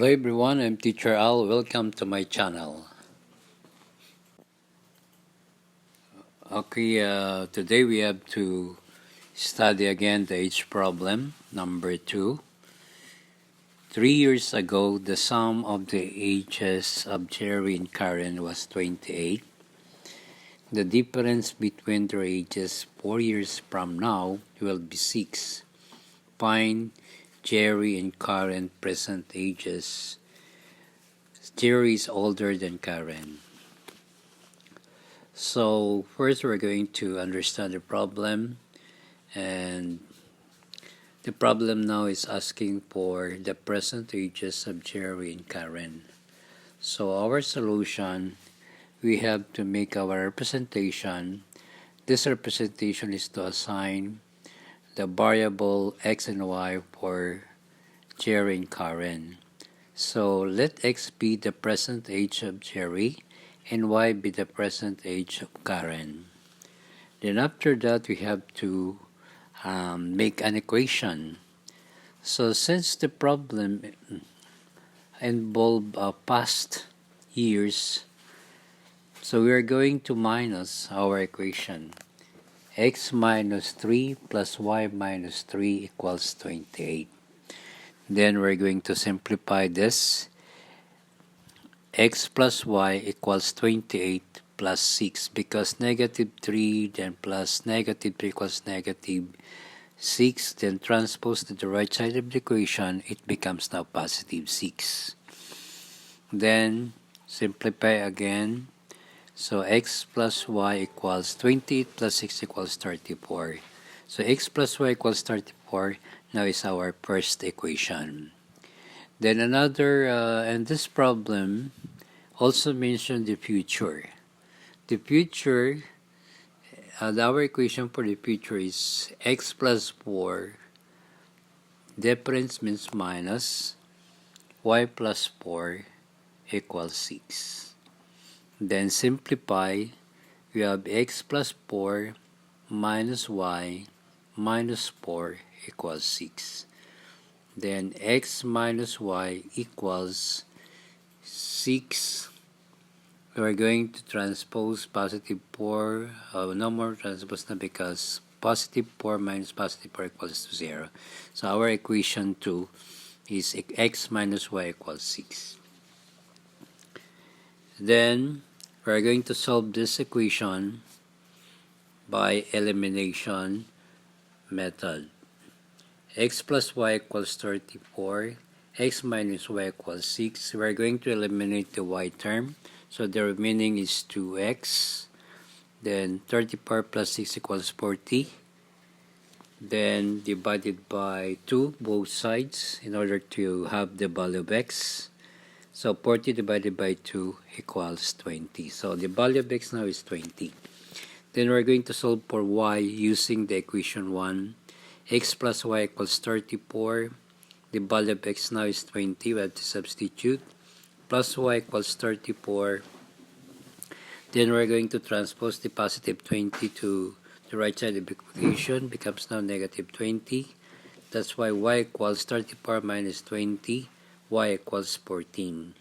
Hello everyone, I'm Teacher Al. Welcome to my channel. Today we have to study again the age problem, number 2. 3 years ago, the sum of the ages of Jerry and Karen was 28. The difference between their ages 4 years from now will be 6. Find Jerry and Karen present ages. Jerry is older than Karen. So first we're going to understand the problem, and the problem now is asking for the present ages of Jerry and Karen. So our solution, we have to make our representation. This representation is to assign the variable x and y for Jerry and Karen. So let x be the present age of Jerry and y be the present age of Karen. Then after that, we have to make an equation. So since the problem involves past years, so we are going to minus our equation. X minus 3 plus y minus 3 equals 28. Then we're going to simplify this. X plus y equals 28 plus 6, because negative 3 then plus negative 3 equals negative 6, then transpose to the right side of the equation, it becomes now positive 6. Then simplify again. So x plus y equals 28 plus 6 equals 34. So x plus y equals 34 now is our first equation. Then and this problem also mentioned the future. The future, our equation for the future is x plus 4, difference means minus, y plus 4 equals 6. Then simplify, we have x plus 4 minus y minus 4 equals 6. Then x minus y equals 6. We are going to transpose positive 4. No more transpose na, because positive 4 minus positive 4 equals to 0. So our equation 2 is x minus y equals 6. Then we are going to solve this equation by elimination method. X plus y equals 34. X minus y equals 6. We are going to eliminate the y term. So the remaining is 2x. Then 34 plus 6 equals 40. Then divided by 2 both sides in order to have the value of x. So 40 divided by 2 equals 20. So the value of x now is 20. Then we're going to solve for y using the equation 1. X plus y equals 34. The value of x now is 20. We have to substitute. Plus y equals 34. Then we're going to transpose the positive 20 to the right side of the equation. Becomes now negative 20. That's why y equals 34 minus 20. Y equals 14.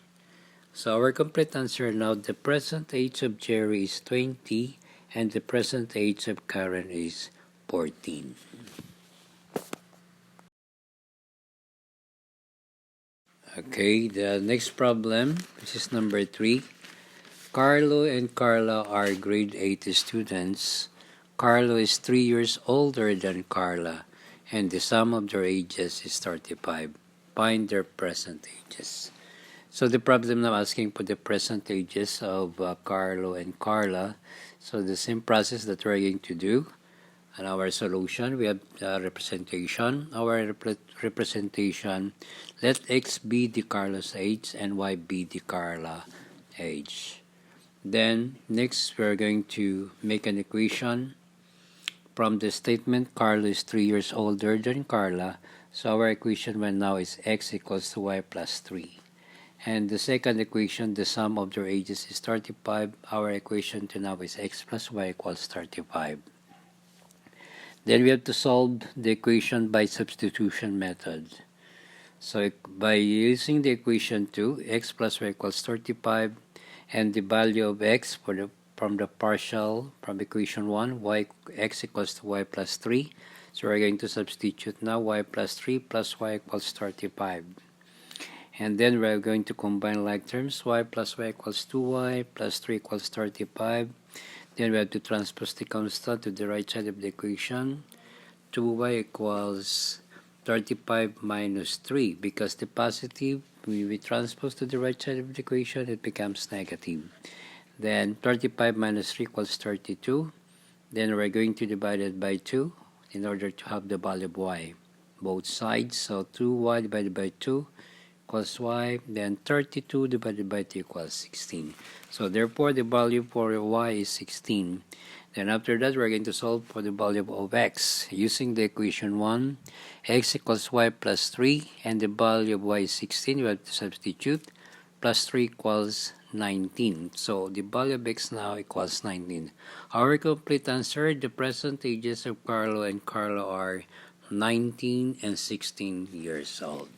So our complete answer now, the present age of Jerry is 20 and the present age of Karen is 14. Okay, the next problem, this is number 3. Carlo and Carla are grade 8 students. Carlo is 3 years older than Carla and the sum of their ages is 35. Find their present ages. So the problem now asking for the present ages of Carlo and Carla. So the same process that we're going to do. And our solution, we have representation. Our representation, let x be the Carlo's age and y be the Carla age. Then next we're going to make an equation from the statement Carlo is 3 years older than Carla. So our equation right now is x equals to y plus 3. And the second equation, the sum of their ages is 35. Our equation to now is x plus y equals 35. Then we have to solve the equation by substitution method. So by using the equation 2, x plus y equals 35, and the value of x from the partial from equation 1, x equals to y plus 3. So we're going to substitute now y plus 3 plus y equals 35. And then we're going to combine like terms, y plus y equals 2y plus 3 equals 35. Then we have to transpose the constant to the right side of the equation. 2y equals 35 minus 3, because the positive, when we transpose to the right side of the equation, it becomes negative. Then 35 minus 3 equals 32. Then we're going to divide it by 2 in order to have the value of y, both sides. So 2y divided by 2 equals y, then 32 divided by 2 equals 16. So therefore the value for y is 16. Then after that, we're going to solve for the value of x using the equation 1. X equals y plus 3, and the value of y is 16. We have to substitute. Plus 3 equals 19. So the value of x now equals 19. Our complete answer, the present ages of Carlo and Carlo are 19 and 16 years old.